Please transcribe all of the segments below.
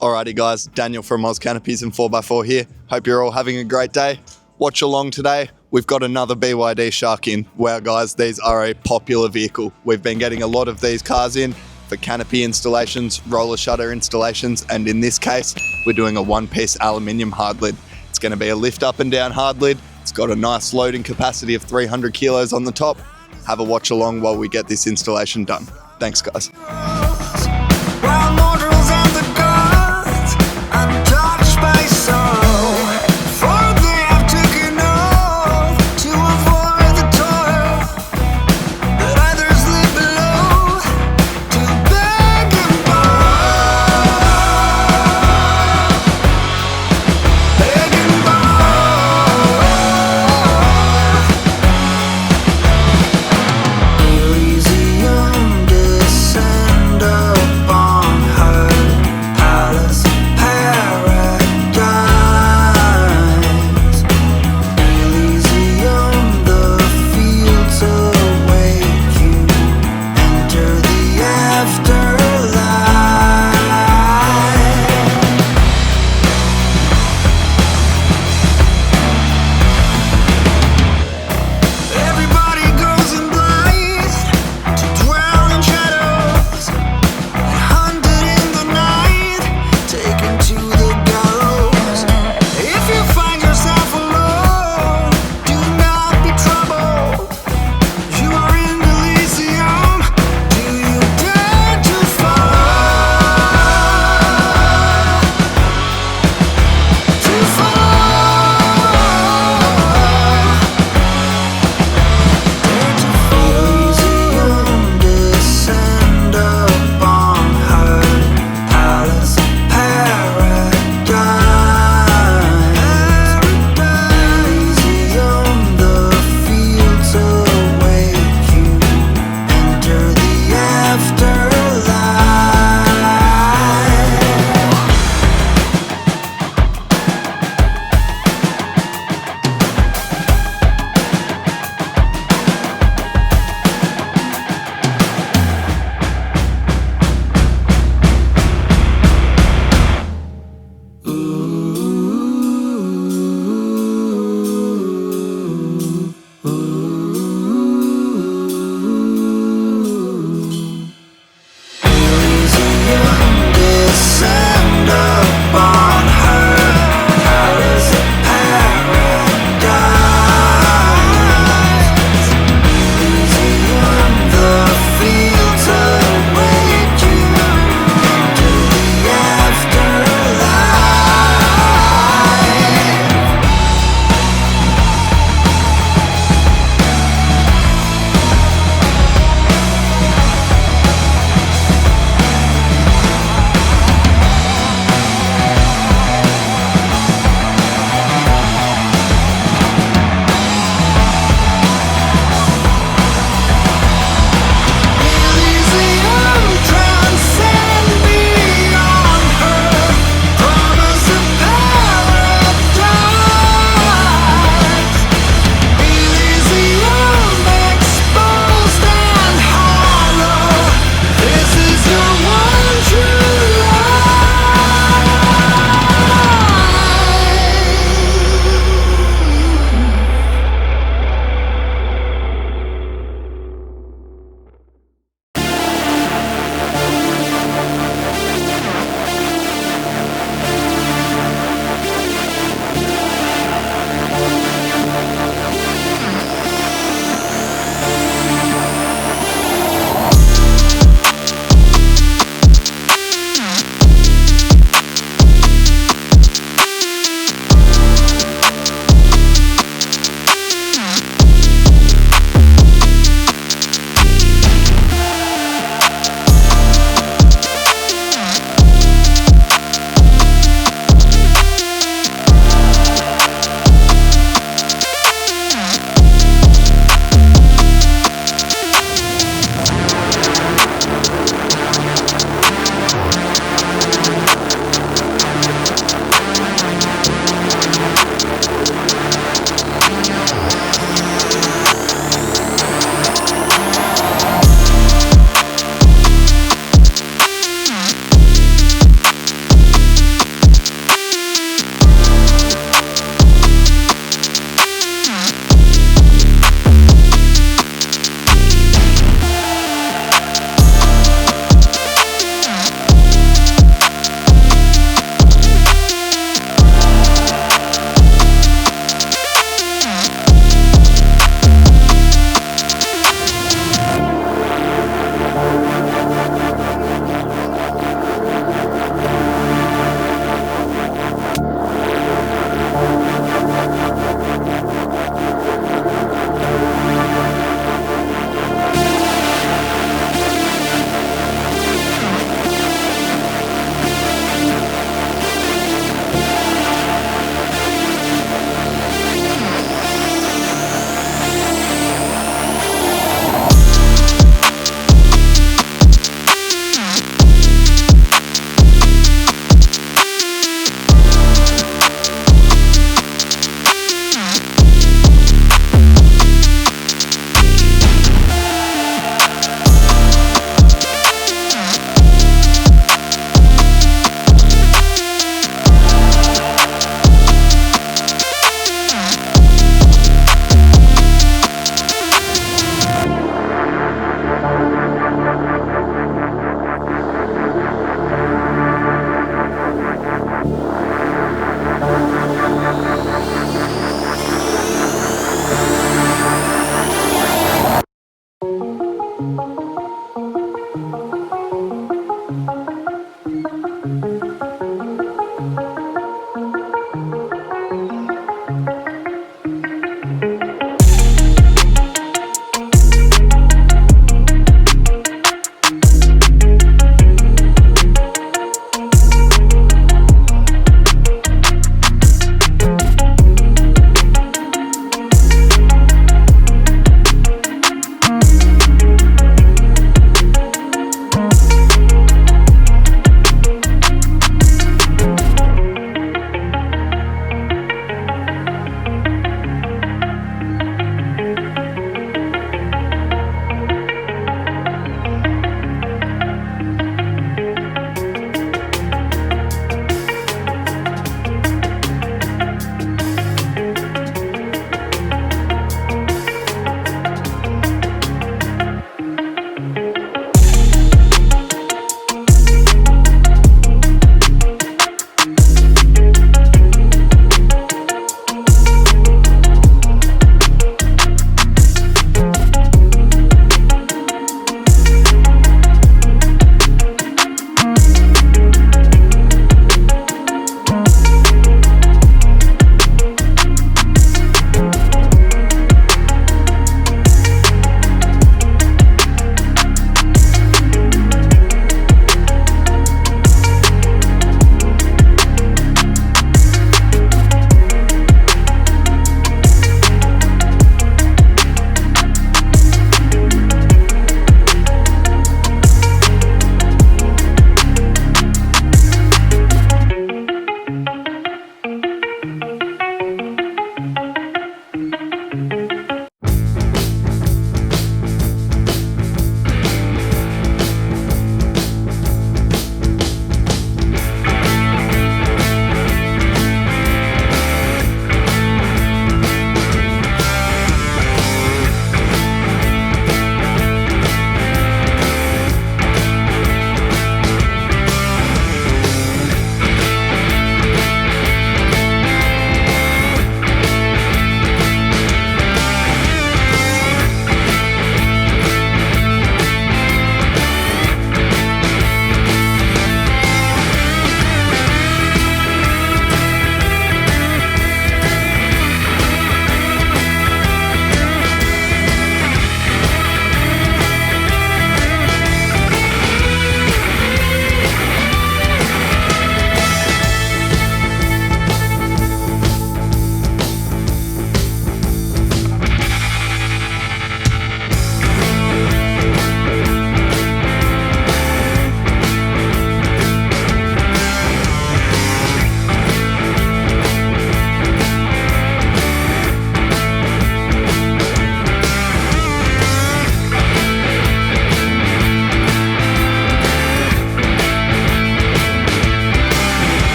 Alrighty guys, Daniel from Canopies 4x4 here. Hope you're all having a great day. Watch along today. We've got another BYD Shark in. Wow guys, these are a popular vehicle. We've been getting a lot of these cars in for canopy installations, roller shutter installations, and in this case, we're doing a one-piece aluminium hard lid. It's going to be a lift up and down hard lid. It's got a nice loading capacity of 300 kilos on the top. Have a watch along while we get this installation done. Thanks guys.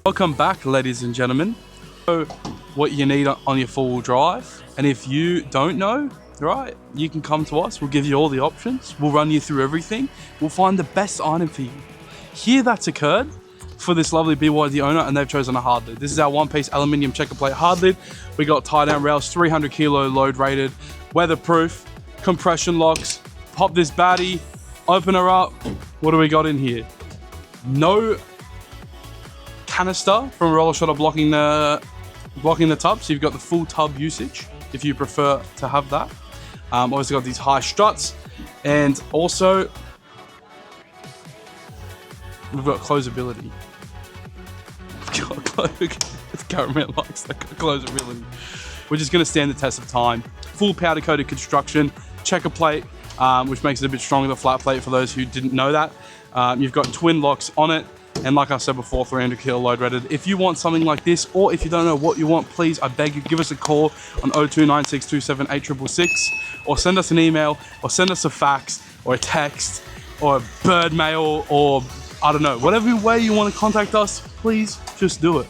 Welcome back, ladies and gentlemen. So what you need on your four-wheel drive, and if you don't know, right, you can come to us. We'll give you all the options. We'll run you through everything. We'll find the best item for you. Here that's occurred for this lovely BYD owner, and they've chosen a hard lid. This is our one-piece aluminium checker plate hard lid. We got tie-down rails, 300 kilo load rated, weatherproof, compression locks. Pop this baddie, open her up. What do we got in here? No canister from a roller shutter blocking the tub, so you've got the full tub usage if you prefer to have that. Obviously got these high struts, and also we've got closability. Caramel likes that closability, which is going to stand the test of time. Full powder coated construction, checker plate, which makes it a bit stronger than flat plate for those who didn't know that. You've got twin locks on it, and like I said before, 300 kilo load rated. If you want something like this, or if you don't know what you want, please, I beg you, give us a call on 0296278666, or send us an email, or send us a fax, or a text, or a bird mail, or I don't know, whatever way you want to contact us, please just do it.